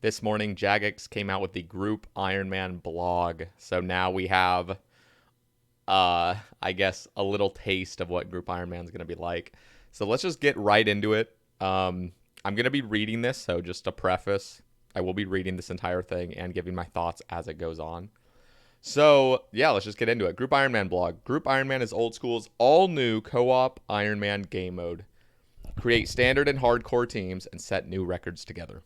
this morning, Jagex came out with the Group Ironman blog. So now we have, I guess, a little taste of what Group Ironman is going to be like. So let's just get right into it. I'm going to be reading this, so just a preface. I will be reading this entire thing and giving my thoughts as it goes on. So, yeah, let's just get into it. Group Ironman blog. Group Ironman is Old School's all-new co-op Ironman game mode. Create standard and hardcore teams and set new records together.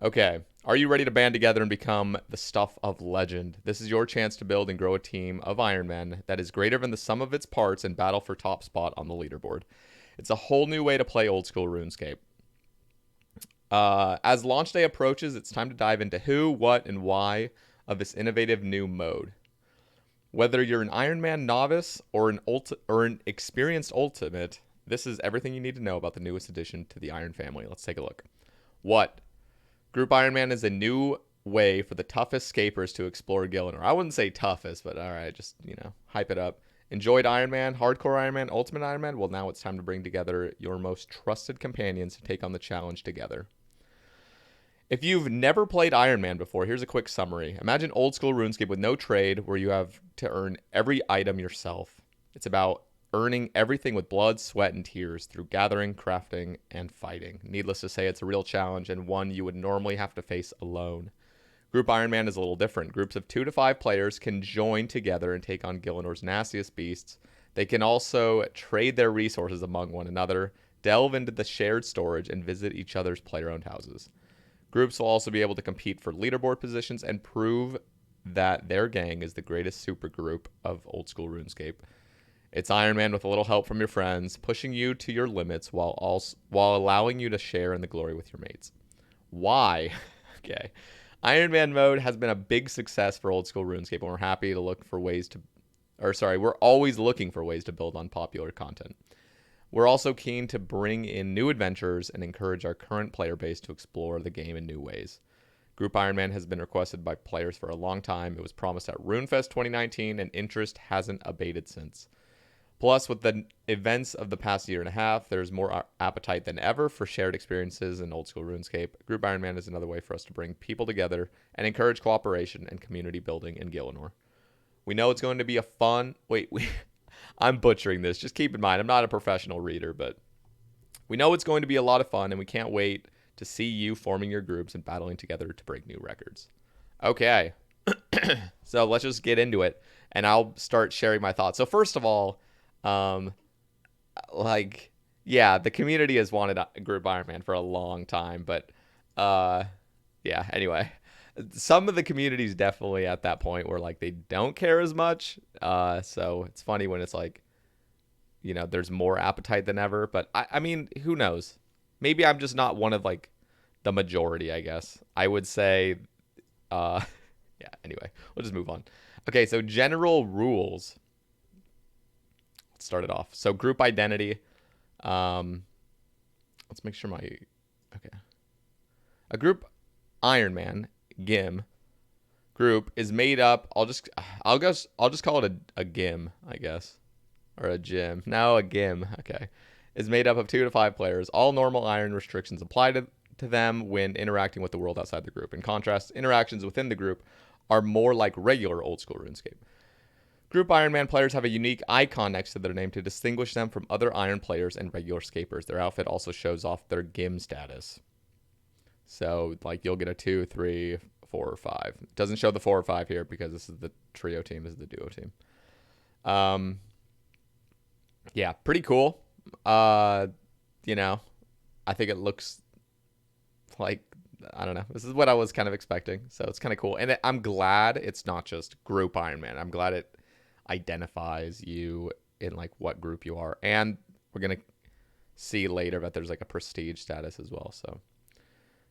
Okay, are you ready to band together and become the stuff of legend? This is your chance to build and grow a team of Ironmen that is greater than the sum of its parts and battle for top spot on the leaderboard. It's a whole new way to play old school RuneScape. As launch day approaches, it's time to dive into who, what, and why of this innovative new mode. Whether you're an Ironman novice or an experienced ultimate, this is everything you need to know about the newest addition to the Iron family. Let's take a look. What? Group Ironman is a new way for the toughest scapers to explore Gillinor. I wouldn't say toughest, but all right, just, hype it up. Enjoyed Ironman, Hardcore Ironman, Ultimate Ironman? Well, now it's time to bring together your most trusted companions to take on the challenge together. If you've never played Ironman before, here's a quick summary. Imagine old school RuneScape with no trade where you have to earn every item yourself. It's about earning everything with blood, sweat, and tears through gathering, crafting, and fighting. Needless to say, it's a real challenge and one you would normally have to face alone. Group Ironman is a little different. Groups of 2 to 5 players can join together and take on Gillinor's nastiest beasts. They can also trade their resources among one another, delve into the shared storage, and visit each other's player-owned houses. Groups will also be able to compete for leaderboard positions and prove that their gang is the greatest supergroup of old school RuneScape. It's Iron Man with a little help from your friends, pushing you to your limits while allowing you to share in the glory with your mates. Why? Okay. Iron Man mode has been a big success for old school RuneScape, and we're happy to look for ways to, we're always looking for ways to build on popular content. We're also keen to bring in new adventures and encourage our current player base to explore the game in new ways. Group Ironman has been requested by players for a long time. It was promised at RuneFest 2019, and interest hasn't abated since. Plus, with the events of the past year and a half, there's more appetite than ever for shared experiences in old school RuneScape. Group Ironman is another way for us to bring people together and encourage cooperation and community building in Gillinor. We know it's going to be a fun... I'm butchering this. Just keep in mind, I'm not a professional reader, but we know it's going to be a lot of fun, and we can't wait to see you forming your groups and battling together to break new records. Okay, so let's just get into it, and I'll start sharing my thoughts. So first of all, the community has wanted a Group Ironman for a long time, but anyway. Some of the communities definitely at that point where they don't care as much. So it's funny when it's there's more appetite than ever. But I mean, who knows? Maybe I'm just not one of the majority, I guess. I would say, anyway, we'll just move on. Okay, so general rules. Let's start it off. So group identity. Let's make sure okay. A group Ironman GIM group is made up. I'll just call it a GIM, I guess, or a gym. No, a GIM. Okay, is made up of 2 to 5 players. All normal iron restrictions apply to them when interacting with the world outside the group. In contrast, interactions within the group are more like regular old school RuneScape. Group Ironman players have a unique icon next to their name to distinguish them from other Iron players and regular scapers. Their outfit also shows off their GIM status. So, you'll get a 2, 3, 4, or 5. It doesn't show the 4 or 5 here because this is the trio team, this is the duo team. Pretty cool. I think it looks I don't know. This is what I was kind of expecting. So, it's kind of cool. And I'm glad it's not just Group Ironman. I'm glad it identifies you in, what group you are. And we're going to see later that there's, a prestige status as well, so...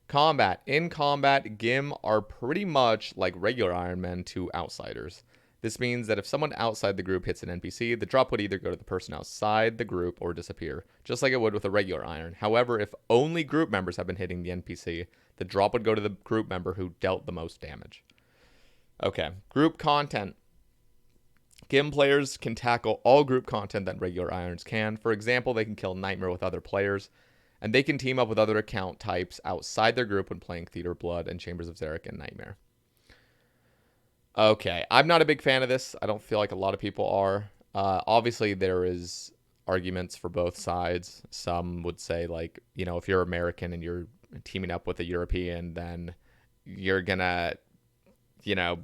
Combat. In combat, GIM are pretty much like regular Ironmen to outsiders. This means that if someone outside the group hits an NPC, the drop would either go to the person outside the group or disappear, just like it would with a regular Iron. However, if only group members have been hitting the NPC, the drop would go to the group member who dealt the most damage. Okay, group content. GIM players can tackle all group content that regular Irons can. For example, they can kill Nightmare with other players, And they can team up with other account types outside their group when playing Theater of Blood and Chambers of Xeric and Nightmare. Okay, I'm not a big fan of this. I don't feel like a lot of people are. Obviously, there is arguments for both sides. Some would say, like, you know, if you're American and you're teaming up with a European, then you're gonna, you know,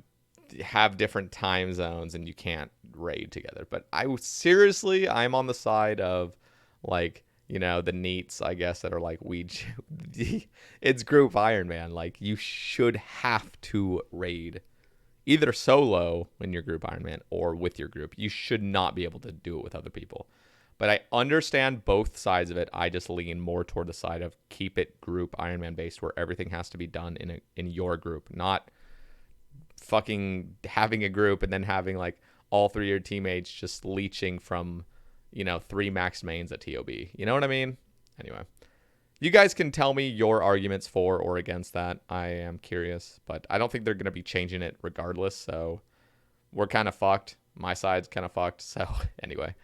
have different time zones and you can't raid together. But I'm on the side of, like, you know, the neats, I guess, that are like, it's group Ironman. Like, you should have to raid either solo when you're group Ironman or with your group. You should not be able to do it with other people. But I understand both sides of it. I just lean more toward the side of keep it group Ironman based, where everything has to be done in your group, not fucking having a group and then having like all three of your teammates just leeching from, you know, 3 max mains at TOB. You know what I mean? Anyway, you guys can tell me your arguments for or against that. I am curious, but I don't think they're going to be changing it regardless. So we're kind of fucked. My side's kind of fucked. So anyway,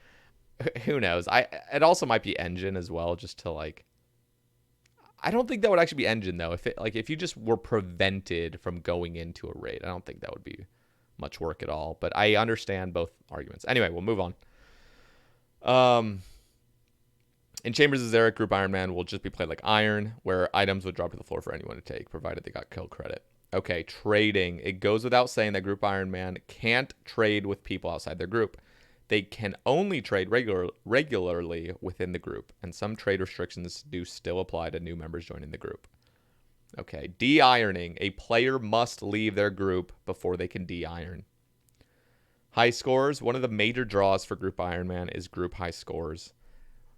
who knows? It also might be engine as well, just to like. I don't think that would actually be engine though. If you just were prevented from going into a raid, I don't think that would be much work at all. But I understand both arguments. Anyway, we'll move on. In Chambers of Xeric, Group Ironman will just be played like Iron, where items would drop to the floor for anyone to take, provided they got kill credit. Okay, trading. It goes without saying that Group Ironman can't trade with people outside their group. They can only trade regularly within the group, and some trade restrictions do still apply to new members joining the group. Okay, de-ironing. A player must leave their group before they can de-iron. High scores. One of the major draws for Group Ironman is group high scores.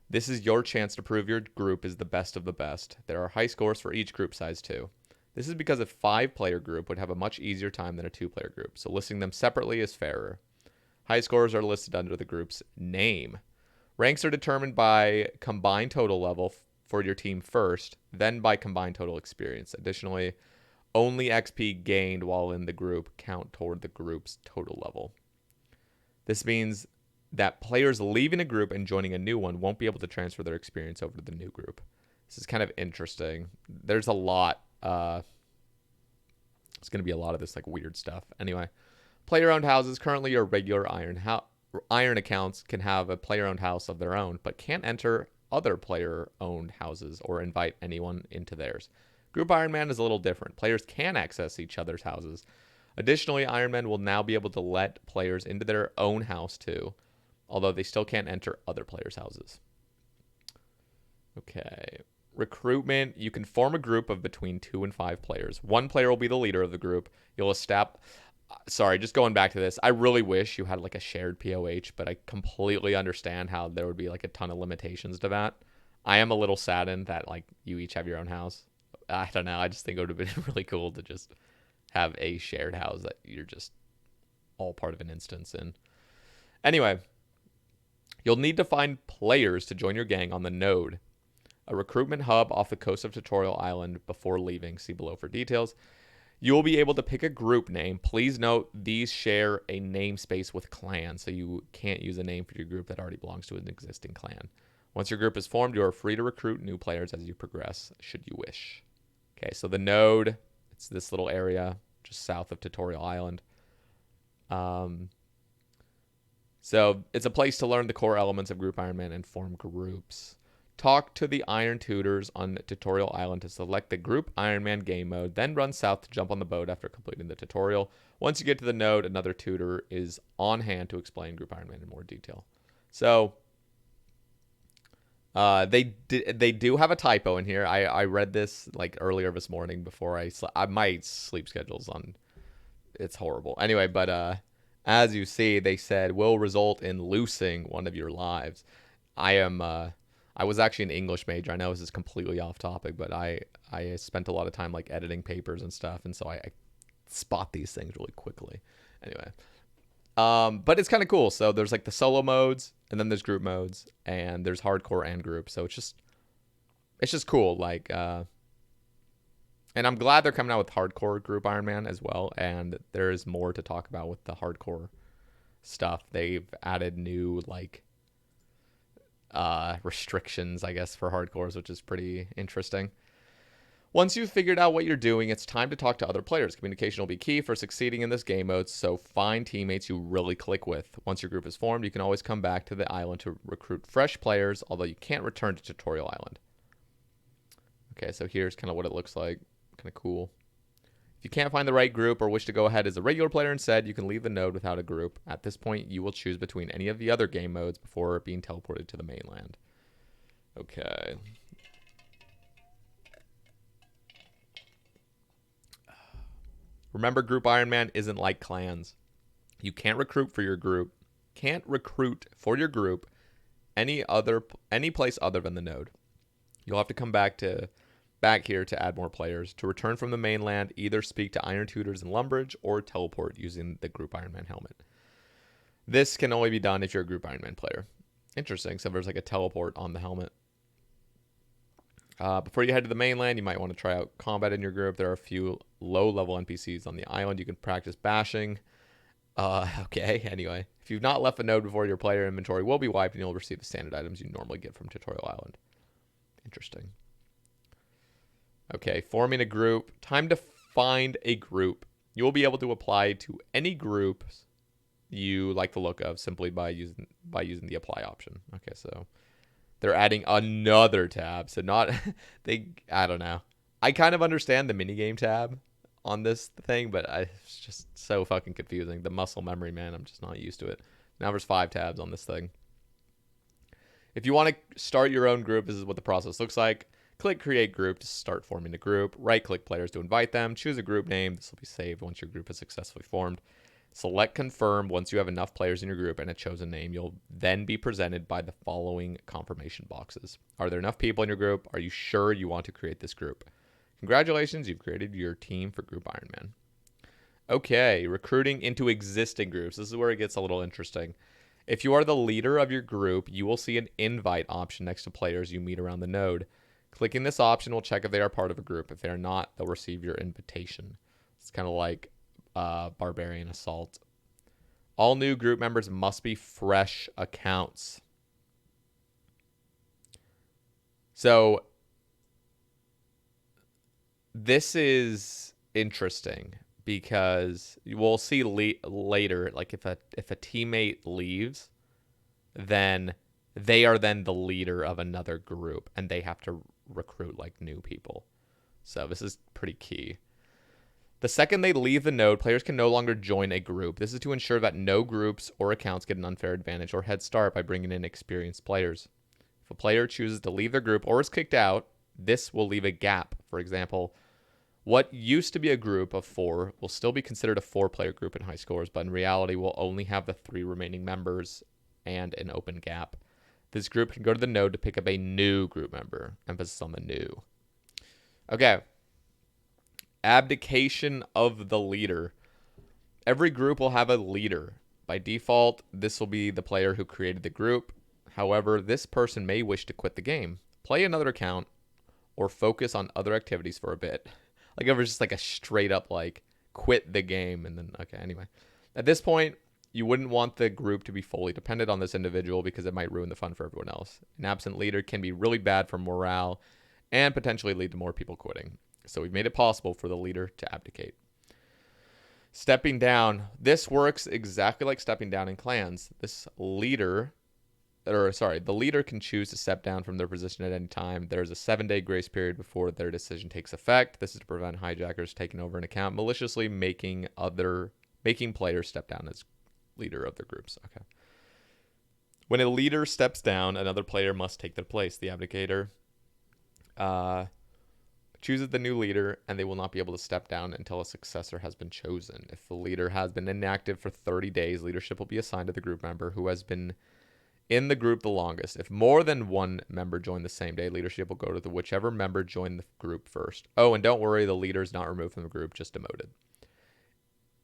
This is your chance to prove your group is the best of the best. There are high scores for each group size too. This is because a 5-player group would have a much easier time than a 2-player group, so listing them separately is fairer. High scores are listed under the group's name. Ranks are determined by combined total level for your team first, then by combined total experience. Additionally, only XP gained while in the group count toward the group's total level. This means that players leaving a group and joining a new one won't be able to transfer their experience over to the new group. This is kind of interesting. There's a lot. It's going to be a lot of this like weird stuff. Anyway, player-owned houses. Currently, your regular Iron accounts can have a player-owned house of their own, but can't enter other player-owned houses or invite anyone into theirs. Group Ironman is a little different. Players can access each other's houses. Additionally, Ironman will now be able to let players into their own house too, although they still can't enter other players' houses. Okay. Recruitment. You can form a group of between 2 and 5 players. One player will be the leader of the group. You'll establish... Sorry, just going back to this. I really wish you had like a shared POH, but I completely understand how there would be like a ton of limitations to that. I am a little saddened that like you each have your own house. I don't know. I just think it would have been really cool to just have a shared house that you're just all part of an instance in. Anyway, you'll need to find players to join your gang on the node, a recruitment hub off the coast of Tutorial Island before leaving. See below for details. You will be able to pick a group name. Please note these share a namespace with clan, so you can't use a name for your group that already belongs to an existing clan. Once your group is formed, you are free to recruit new players as you progress, should you wish. Okay, so the node, it's this little area just south of Tutorial Island. So it's a place to learn the core elements of Group Ironman and form groups. Talk to the Iron Tutors on Tutorial Island to select the Group Ironman game mode, then run south to jump on the boat after completing the tutorial. Once you get to the node, another tutor is on hand to explain Group Ironman in more detail. So they do have a typo in here. I read this like earlier this morning before my sleep schedule's on. It's horrible. Anyway, but as you see, they said will result in losing one of your lives. I was actually an English major. I know this is completely off topic, but I spent a lot of time like editing papers and stuff, and so I spot these things really quickly. Anyway, but it's kind of cool. So there's like the solo modes, and then there's group modes, and there's hardcore and group. So it's just cool. Like, and I'm glad they're coming out with hardcore Group Ironman as well. And there is more to talk about with the hardcore stuff. They've added new like restrictions, I guess, for hardcores, which is pretty interesting. Once you've figured out what you're doing, it's time to talk to other players. Communication will be key for succeeding in this game mode, so find teammates you really click with. Once your group is formed, you can always come back to the island to recruit fresh players, although you can't return to Tutorial Island. Okay, so here's kind of what it looks like. Kind of cool. If you can't find the right group or wish to go ahead as a regular player instead, you can leave the node without a group. At this point, you will choose between any of the other game modes before being teleported to the mainland. Okay. Remember, Group Ironman isn't like clans. You can't recruit for your group. Any place other than the node. You'll have to come back here to add more players. To return from the mainland, either speak to Iron Tutors in Lumbridge or teleport using the Group Ironman helmet. This can only be done if you're a Group Ironman player. Interesting. So there's like a teleport on the helmet. Before you head to the mainland, you might want to try out combat in your group. There are a few low-level NPCs on the island you can practice bashing. Okay, anyway. If you've not left a node before, your player inventory will be wiped and you'll receive the standard items you normally get from Tutorial Island. Interesting. Okay, forming a group. Time to find a group. You will be able to apply to any groups you like the look of simply by using the apply option. Okay, so they're adding another tab. So I don't know. I kind of understand the minigame tab on this thing, but it's just so fucking confusing. The muscle memory, man, I'm just not used to it. Now there's 5 tabs on this thing. If you want to start your own group, this is what the process looks like. Click Create Group to start forming a group. Right-click players to invite them. Choose a group name. This will be saved once your group is successfully formed. Select Confirm once you have enough players in your group and a chosen name. You'll then be presented by the following confirmation boxes. Are there enough people in your group? Are you sure you want to create this group? Congratulations, you've created your team for Group Ironman. Okay, recruiting into existing groups. This is where it gets a little interesting. If you are the leader of your group, you will see an invite option next to players you meet around the node. Clicking this option will check if they are part of a group. If they are not, they'll receive your invitation. It's kind of like Barbarian Assault. All new group members must be fresh accounts. So this is interesting because we'll see later, like if a teammate leaves, then they are then the leader of another group and they have to recruit like new people. So this is pretty key. The second they leave the node, players can no longer join a group. This is to ensure that no groups or accounts get an unfair advantage or head start by bringing in experienced players. If a player chooses to leave their group or is kicked out, this will leave a gap. For example, what used to be a group of 4 will still be considered a 4-player group in high scores, but in reality will only have the 3 remaining members and an open gap. This group can go to the node to pick up a new group member. Emphasis on the new. Okay. Abdication of the leader. Every group will have a leader. By default, this will be the player who created the group. However, this person may wish to quit the game, play another account, or focus on other activities for a bit. Like it was just like a straight up like quit the game and then okay, anyway. At this point, you wouldn't want the group to be fully dependent on this individual because it might ruin the fun for everyone else. An absent leader can be really bad for morale and potentially lead to more people quitting. So we've made it possible for the leader to abdicate. Stepping down. This works exactly like stepping down in clans. The leader can choose to step down from their position at any time. There's a 7-day grace period before their decision takes effect. This is to prevent hijackers taking over an account, maliciously making players step down as leader of their groups. Okay. When a leader steps down, another player must take their place. The abdicator chooses the new leader, and they will not be able to step down until a successor has been chosen. If the leader has been inactive for 30 days, leadership will be assigned to the group member who has been in the group the longest. If more than one member join the same day, leadership will go to whichever member joined the group first. Oh, and don't worry, the leader is not removed from the group, just demoted.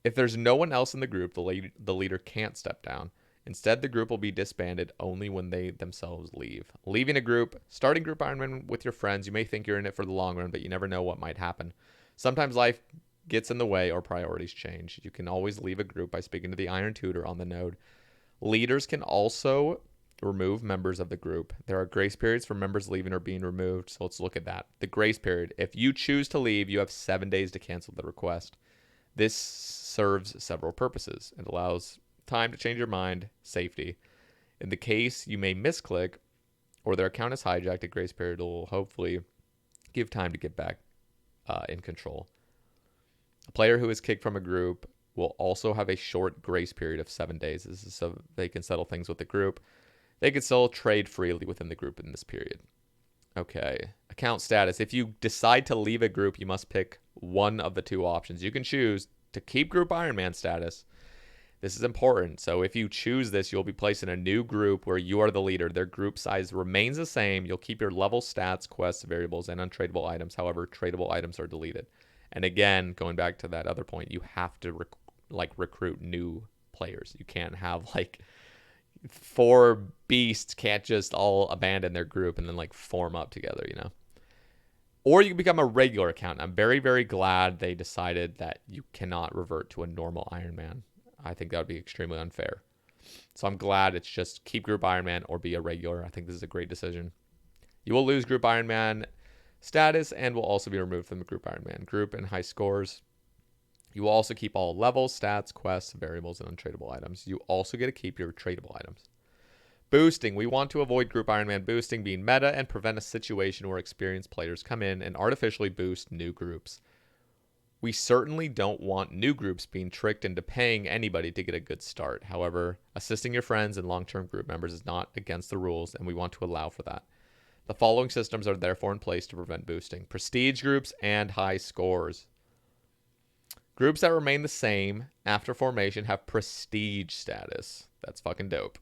If there's no one else in the group, the leader can't step down. Instead, the group will be disbanded only when they themselves leave. Leaving a group, starting Group Ironman with your friends, you may think you're in it for the long run, but you never know what might happen. Sometimes life gets in the way or priorities change. You can always leave a group by speaking to the Iron Tutor on the node. Leaders can also remove members of the group. There are grace periods for members leaving or being removed, so let's look at that. The grace period. If you choose to leave, you have 7 days to cancel the request. This serves several purposes. It allows time to change your mind, safety. In the case you may misclick or their account is hijacked, a grace period will hopefully give time to get back in control. A player who is kicked from a group will also have a short grace period of 7 days. This is so they can settle things with the group. They can still trade freely within the group in this period. Okay. Account status. If you decide to leave a group, you must pick one of the two options. You can choose to keep group Ironman status. This is important. So if you choose this, you'll be placed in a new group where you are the leader. Their group size remains the same. You'll keep your level, stats, quests, variables, and untradeable items. However, tradable items are deleted. And again, going back to that other point, you have to recruit new players. You can't have like 4 beasts can't just all abandon their group and then like form up together, you know. Or you can become a regular account. I'm very, very glad they decided that you cannot revert to a normal Ironman. I think that would be extremely unfair. So I'm glad it's just keep group Ironman or be a regular. I think this is a great decision. You will lose group Ironman status and will also be removed from the group Ironman group and high scores. You will also keep all levels, stats, quests, variables, and untradeable items. You also get to keep your tradable items. Boosting. We want to avoid group Ironman boosting being meta and prevent a situation where experienced players come in and artificially boost new groups. We certainly don't want new groups being tricked into paying anybody to get a good start. However, assisting your friends and long-term group members is not against the rules, and we want to allow for that. The following systems are therefore in place to prevent boosting. Prestige groups and high scores. Groups that remain the same after formation have prestige status. That's fucking dope.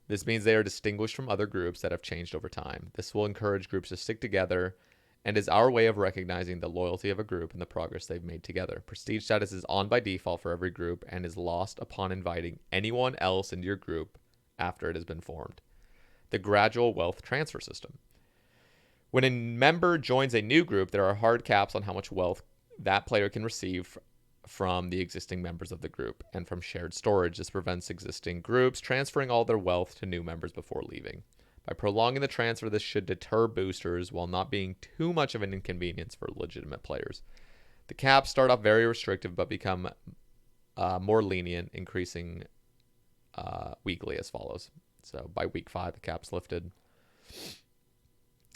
This means they are distinguished from other groups that have changed over time. This will encourage groups to stick together and is our way of recognizing the loyalty of a group and the progress they've made together. Prestige status is on by default for every group and is lost upon inviting anyone else into your group after it has been formed. The gradual wealth transfer system. When a member joins a new group, there are hard caps on how much wealth that player can receive from the existing members of the group and from shared storage. This prevents existing groups transferring all their wealth to new members before leaving. By prolonging the transfer, this should deter boosters while not being too much of an inconvenience for legitimate players. The caps start off very restrictive but become more lenient, increasing weekly as follows. So by week 5, the cap's lifted.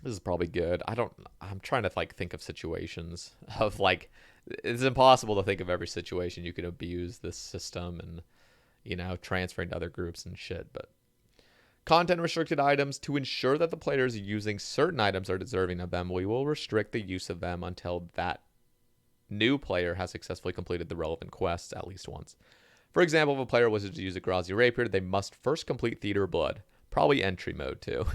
This is probably good. I'm trying to like think of situations of like, it's impossible to think of every situation you could abuse this system and, you know, transferring to other groups and shit. But content restricted items. To ensure that the players using certain items are deserving of them, we will restrict the use of them until that new player has successfully completed the relevant quests at least once. For example, if a player wishes to use a Grazi Rapier, they must first complete Theater of Blood. Probably entry mode too.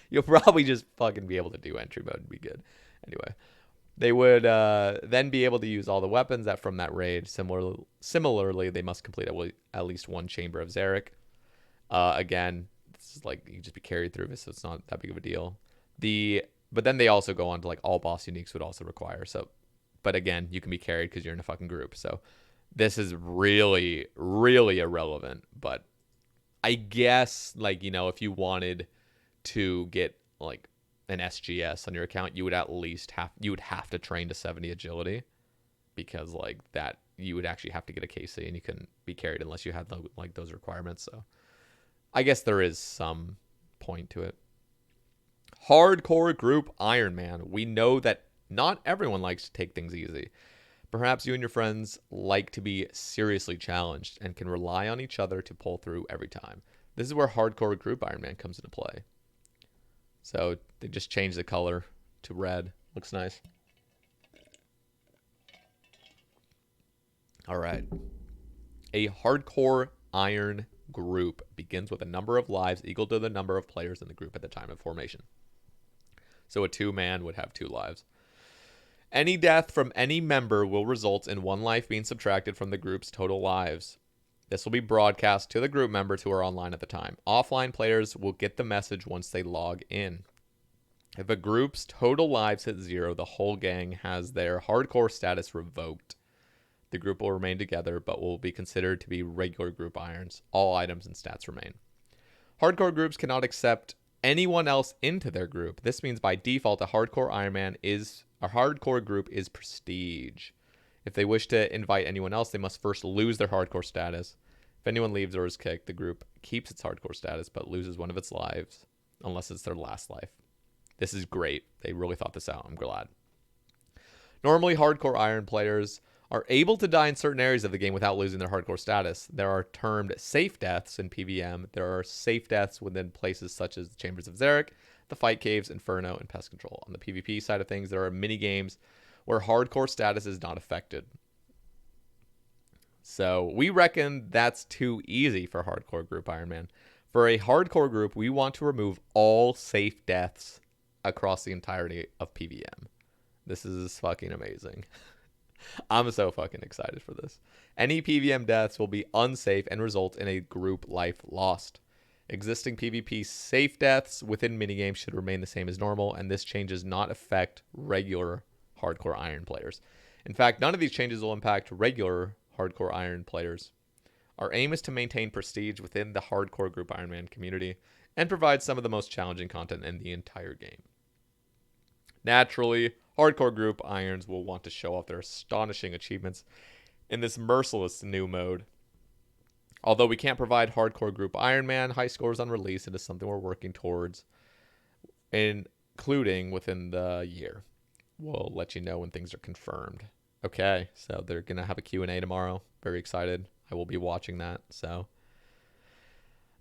You'll probably just fucking be able to do entry mode and be good. Anyway, they would then be able to use all the weapons that from that raid. Similarly, they must complete at least one Chamber of Zarek. Again, this is like you just be carried through this, so it's not that big of a deal. But then they also go on to like all boss uniques would also require. So, but again, you can be carried because you're in a fucking group. So this is really, really irrelevant. But I guess like, you know, if you wanted to get like an SGS on your account, you would have to train to 70 agility, because like that you would actually have to get a KC and you couldn't be carried unless you had like those requirements. So I guess there is some point to it. Hardcore group Ironman. We know that not everyone likes to take things easy. Perhaps you and your friends like to be seriously challenged and can rely on each other to pull through every time. This is where hardcore group Ironman comes into play. So they just changed the color to red. Looks nice. All right. A hardcore iron group begins with a number of lives equal to the number of players in the group at the time of formation. So a 2-man would have 2 lives. Any death from any member will result in 1 life being subtracted from the group's total lives. This will be broadcast to the group members who are online at the time. Offline players will get the message once they log in. If a group's total lives hit 0, the whole gang has their hardcore status revoked. The group will remain together, but will be considered to be regular group irons. All items and stats remain. Hardcore groups cannot accept anyone else into their group. This means by default, a hardcore group is prestige. If they wish to invite anyone else, they must first lose their hardcore status. If anyone leaves or is kicked, the group keeps its hardcore status but loses one of its lives, unless it's their last life. This is great. They really thought this out. I'm glad. Normally, hardcore Iron players are able to die in certain areas of the game without losing their hardcore status. There are termed safe deaths in PvM. There are safe deaths within places such as the Chambers of Xeric, the Fight Caves, Inferno, and Pest Control. On the PvP side of things, there are mini games where hardcore status is not affected. So we reckon that's too easy for hardcore group Ironman. For a hardcore group, we want to remove all safe deaths across the entirety of PvM. This is fucking amazing. I'm so fucking excited for this. Any PvM deaths will be unsafe and result in a group life lost. Existing PvP safe deaths within minigames should remain the same as normal, and this change does not affect regular hardcore Iron players. In fact, none of these changes will impact regular hardcore Iron players. Our aim is to maintain prestige within the hardcore group Ironman community and provide some of the most challenging content in the entire game. Naturally, hardcore group Irons will want to show off their astonishing achievements in this merciless new mode. Although we can't provide hardcore group Ironman high scores on release, it is something we're working towards, including within the year. We'll let you know when things are confirmed. Okay, so they're going to have a Q&A tomorrow. Very excited. I will be watching that.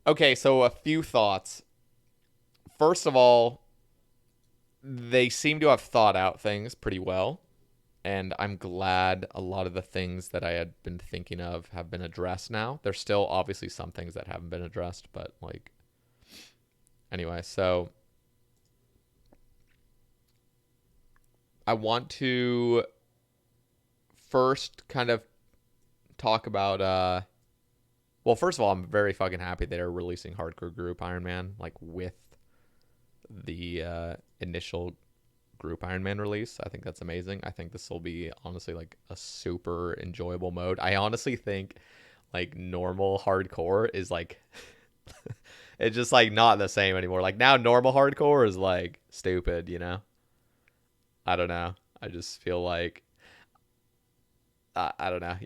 Okay, so a few thoughts. First of all, they seem to have thought out things pretty well, and I'm glad a lot of the things that I had been thinking of have been addressed now. There's still obviously some things that haven't been addressed, but anyway, so I want to first kind of talk about well, first of all, I'm very fucking happy they're releasing hardcore group Ironman with the initial group Ironman release. I think that's amazing. I think this will be honestly a super enjoyable mode. I honestly think normal hardcore is it's just not the same anymore. Now normal hardcore is stupid, I don't know. I just feel I don't know,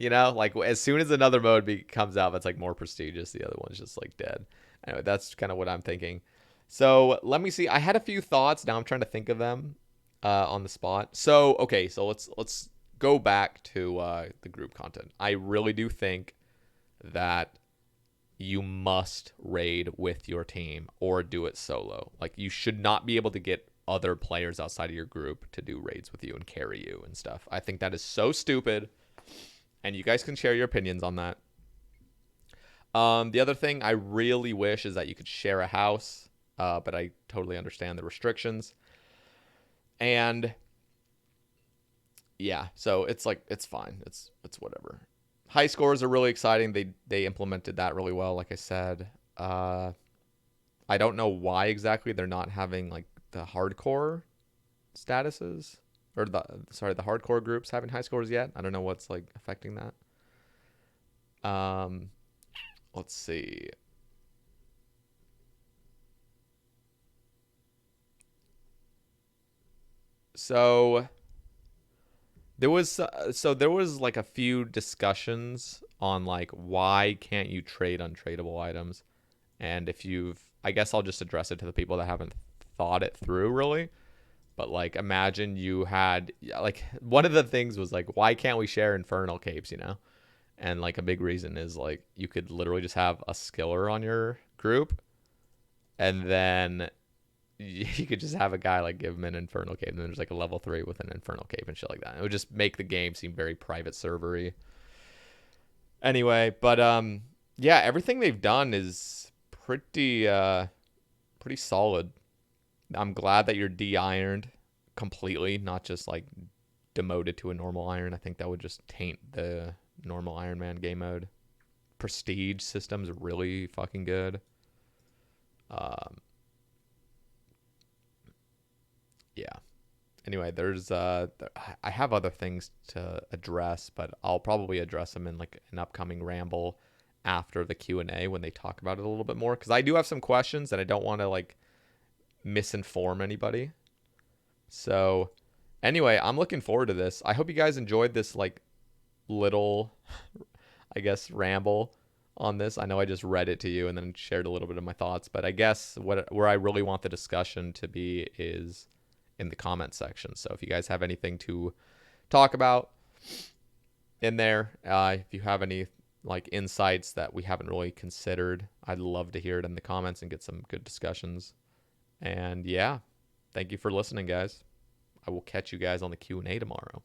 as soon as another mode comes out that's more prestigious, the other one's just dead. Anyway, that's kind of what I'm thinking. So let me see. I had a few thoughts. Now I'm trying to think of them on the spot. So okay, so let's go back to the group content. I really do think that you must raid with your team or do it solo. You should not be able to get other players outside of your group to do raids with you and carry you and stuff. I think that is so stupid, and you guys can share your opinions on that. The other thing I really wish is that you could share a house, but I totally understand the restrictions. And yeah, so it's fine. It's whatever. High scores are really exciting. They implemented that really well, like I said. I don't know why exactly they're not having the hardcore statuses, or the hardcore groups having high scores yet. I don't know what's affecting that. Let's see. So there was a few discussions on why can't you trade untradeable items, and I guess I'll just address it to the people that haven't thought it through really. But imagine you had one of the things was why can't we share infernal capes, and a big reason is you could literally just have a skiller on your group, and then you could just have a guy give him an infernal cape, and then there's a level 3 with an infernal cape and shit like that. It would just make the game seem very private servery. Anyway, but yeah, everything they've done is pretty solid. I'm glad that you're de-ironed completely, not just demoted to a normal iron. I think that would just taint the normal Iron Man game mode. Prestige system's really fucking good. Yeah. Anyway, there's I have other things to address, but I'll probably address them in an upcoming ramble after the Q&A when they talk about it a little bit more, because I do have some questions and I don't want to like misinform anybody. So anyway, I'm looking forward to this. I hope you guys enjoyed this like little, I guess, ramble on this. I know I just read it to you and then shared a little bit of my thoughts, but I guess where I really want the discussion to be is in the comment section. So if you guys have anything to talk about in there, if you have any like insights that we haven't really considered, I'd love to hear it in the comments and get some good discussions. And yeah, thank you for listening, guys. I will catch you guys on the Q&A tomorrow.